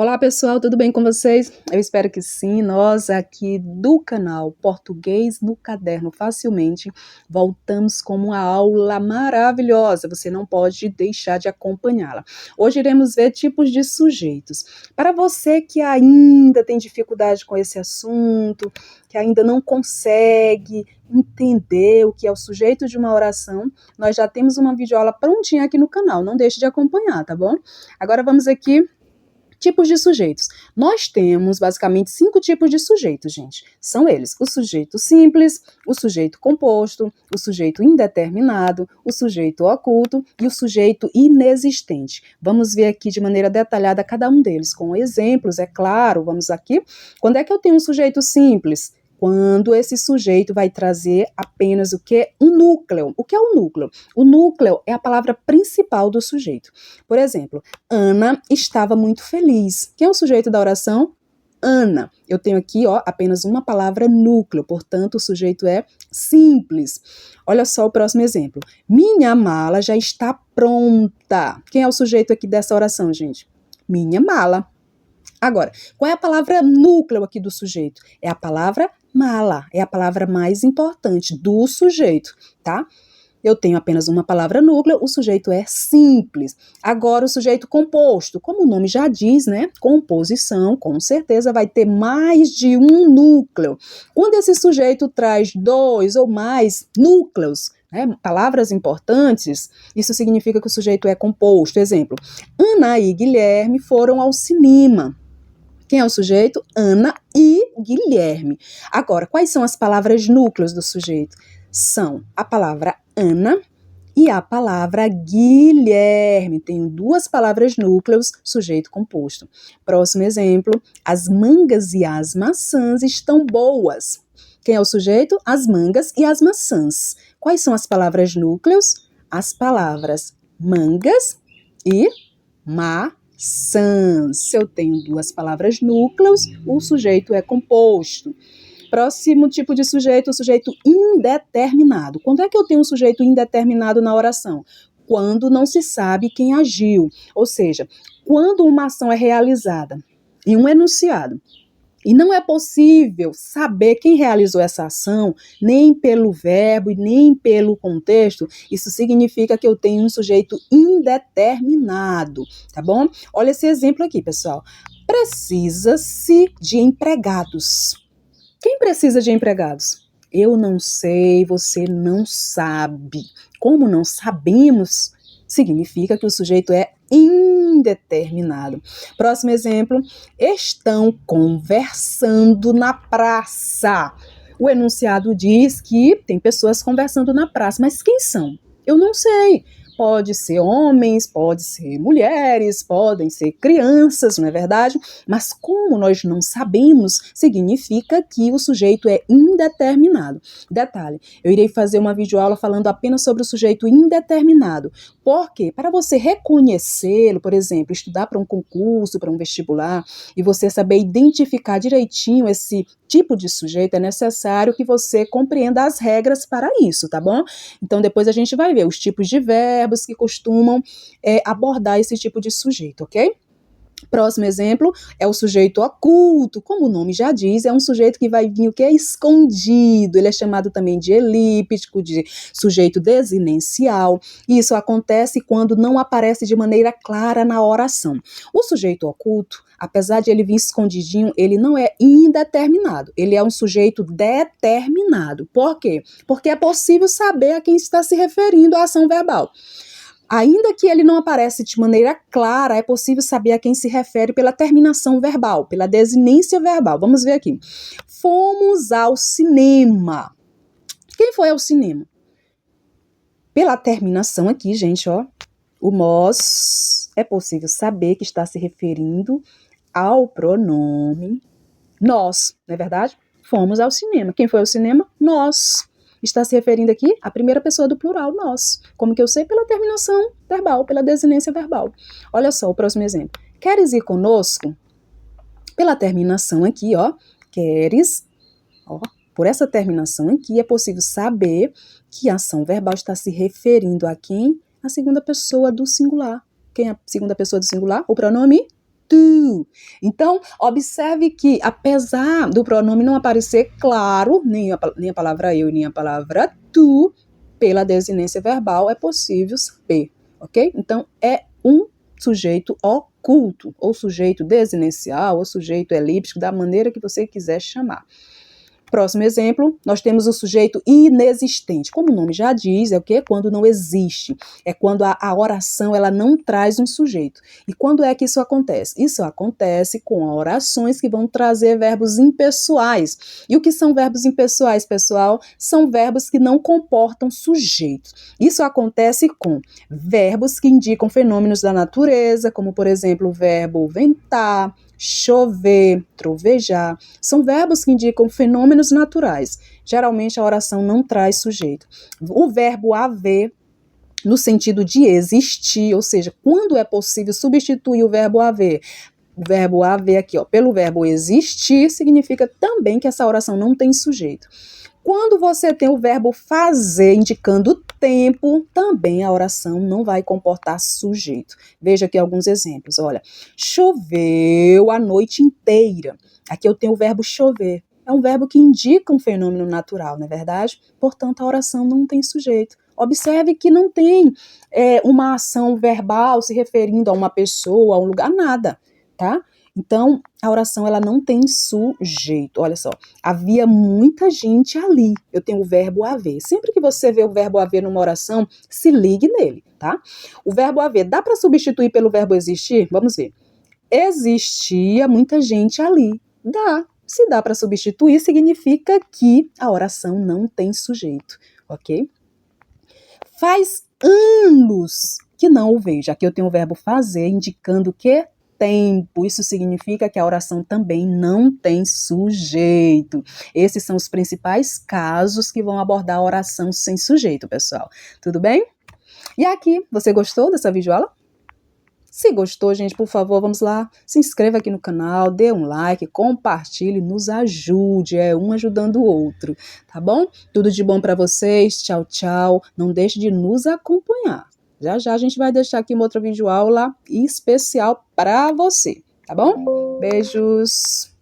Olá pessoal, tudo bem com vocês? Eu espero que sim. Nós aqui do canal Português no Caderno Facilmente voltamos com uma aula maravilhosa, você não pode deixar de acompanhá-la. Hoje iremos ver tipos de sujeitos. Para você que ainda tem dificuldade com esse assunto, que ainda não consegue entender o que é o sujeito de uma oração, nós já temos uma videoaula prontinha aqui no canal, não deixe de acompanhar, tá bom? Agora vamos aqui. Tipos de sujeitos. Nós temos basicamente 5 tipos de sujeitos, gente. São eles: o sujeito simples, o sujeito composto, o sujeito indeterminado, o sujeito oculto e o sujeito inexistente. Vamos ver aqui de maneira detalhada cada um deles, com exemplos, é claro. Vamos aqui. Quando é que eu tenho um sujeito simples? Quando esse sujeito vai trazer apenas o que? Um núcleo. O que é o núcleo? O núcleo é a palavra principal do sujeito. Por exemplo, Ana estava muito feliz. Quem é o sujeito da oração? Ana. Eu tenho aqui, apenas uma palavra núcleo, portanto, o sujeito é simples. Olha só o próximo exemplo. Minha mala já está pronta. Quem é o sujeito aqui dessa oração, gente? Minha mala. Agora, qual é a palavra núcleo aqui do sujeito? É a palavra mala, é a palavra mais importante do sujeito, tá? Eu tenho apenas uma palavra núcleo, o sujeito é simples. Agora, o sujeito composto, como o nome já diz, né? Composição, com certeza vai ter mais de um núcleo. Quando esse sujeito traz 2 ou mais núcleos, né, palavras importantes, isso significa que o sujeito é composto. Exemplo, Ana e Guilherme foram ao cinema. Quem é o sujeito? Ana e Guilherme. Agora, quais são as palavras núcleos do sujeito? São a palavra Ana e a palavra Guilherme. Tenho 2 palavras núcleos, sujeito composto. Próximo exemplo, as mangas e as maçãs estão boas. Quem é o sujeito? As mangas e as maçãs. Quais são as palavras núcleos? As palavras mangas e maçãs. Se eu tenho 2 palavras núcleos, o sujeito é composto. Próximo tipo de sujeito, o sujeito indeterminado. Quando é que eu tenho um sujeito indeterminado na oração? Quando não se sabe quem agiu. Ou seja, quando uma ação é realizada em um enunciado e não é possível saber quem realizou essa ação, nem pelo verbo e nem pelo contexto, isso significa que eu tenho um sujeito indeterminado, tá bom? Olha esse exemplo aqui, pessoal. Precisa-se de empregados. Quem precisa de empregados? Eu não sei, você não sabe. Como não sabemos, significa que o sujeito é indeterminado. Próximo exemplo, estão conversando na praça. O enunciado diz que tem pessoas conversando na praça, mas quem são? Eu não sei. Pode ser homens, pode ser mulheres, podem ser crianças, não é verdade? Mas como nós não sabemos, significa que o sujeito é indeterminado. Detalhe, eu irei fazer uma videoaula falando apenas sobre o sujeito indeterminado. Por quê? Para você reconhecê-lo, por exemplo, estudar para um concurso, para um vestibular, e você saber identificar direitinho esse tipo de sujeito, é necessário que você compreenda as regras para isso, tá bom? Então, depois a gente vai ver os tipos de verbos que costumam abordar esse tipo de sujeito, ok? Próximo exemplo é o sujeito oculto. Como o nome já diz, é um sujeito que vai vir o que é escondido. Ele é chamado também de elíptico, de sujeito desinencial. E isso acontece quando não aparece de maneira clara na oração. O sujeito oculto, apesar de ele vir escondidinho, ele não é indeterminado. Ele é um sujeito determinado. Por quê? Porque é possível saber a quem está se referindo a ação verbal. Ainda que ele não aparece de maneira clara, é possível saber a quem se refere pela terminação verbal, pela desinência verbal. Vamos ver aqui. Fomos ao cinema. Quem foi ao cinema? Pela terminação aqui, gente, o nós, é possível saber que está se referindo ao pronome nós, não é verdade? Fomos ao cinema. Quem foi ao cinema? Nós. Está se referindo aqui à primeira pessoa do plural, nós. Como que eu sei? Pela terminação verbal, pela desinência verbal. Olha só o próximo exemplo. Queres ir conosco? Pela terminação aqui, queres, por essa terminação aqui, é possível saber que a ação verbal está se referindo a quem? A segunda pessoa do singular. Quem é a segunda pessoa do singular? O pronome tu. Então, observe que, apesar do pronome não aparecer claro, nem a palavra eu, nem a palavra tu, pela desinência verbal é possível saber, ok? Então, é um sujeito oculto, ou sujeito desinencial, ou sujeito elíptico, da maneira que você quiser chamar. Próximo exemplo, nós temos o sujeito inexistente. Como o nome já diz, é o quê? Quando não existe. É quando a oração ela não traz um sujeito. E quando é que isso acontece? Isso acontece com orações que vão trazer verbos impessoais. E o que são verbos impessoais, pessoal? São verbos que não comportam sujeitos. Isso acontece com verbos que indicam fenômenos da natureza, como, por exemplo, o verbo ventar, chover, trovejar, são verbos que indicam fenômenos naturais. Geralmente a oração não traz sujeito. O verbo haver, no sentido de existir, ou seja, quando é possível substituir o verbo haver aqui, ó, pelo verbo existir, significa também que essa oração não tem sujeito. Quando você tem o verbo fazer indicando tempo, também a oração não vai comportar sujeito. Veja aqui alguns exemplos. Olha, choveu a noite inteira. Aqui eu tenho o verbo chover. É um verbo que indica um fenômeno natural, não é verdade? Portanto, a oração não tem sujeito. Observe que não tem uma ação verbal se referindo a uma pessoa, a um lugar, nada, tá? Então, a oração ela não tem sujeito. Olha só, havia muita gente ali. Eu tenho o verbo haver. Sempre que você vê o verbo haver numa oração, se ligue nele, tá? O verbo haver, dá para substituir pelo verbo existir? Vamos ver. Existia muita gente ali. Dá. Se dá para substituir, significa que a oração não tem sujeito, ok? Faz anos que não o vejo. Aqui eu tenho o verbo fazer, indicando que tempo. Isso significa que a oração também não tem sujeito. Esses são os principais casos que vão abordar a oração sem sujeito, pessoal. Tudo bem? E aqui, você gostou dessa videoaula? Se gostou, gente, por favor, vamos lá, se inscreva aqui no canal, dê um like, compartilhe, nos ajude, é um ajudando o outro, tá bom? Tudo de bom para vocês, tchau, tchau, não deixe de nos acompanhar. Já já a gente vai deixar aqui uma outra videoaula especial para você, tá bom? Beijos!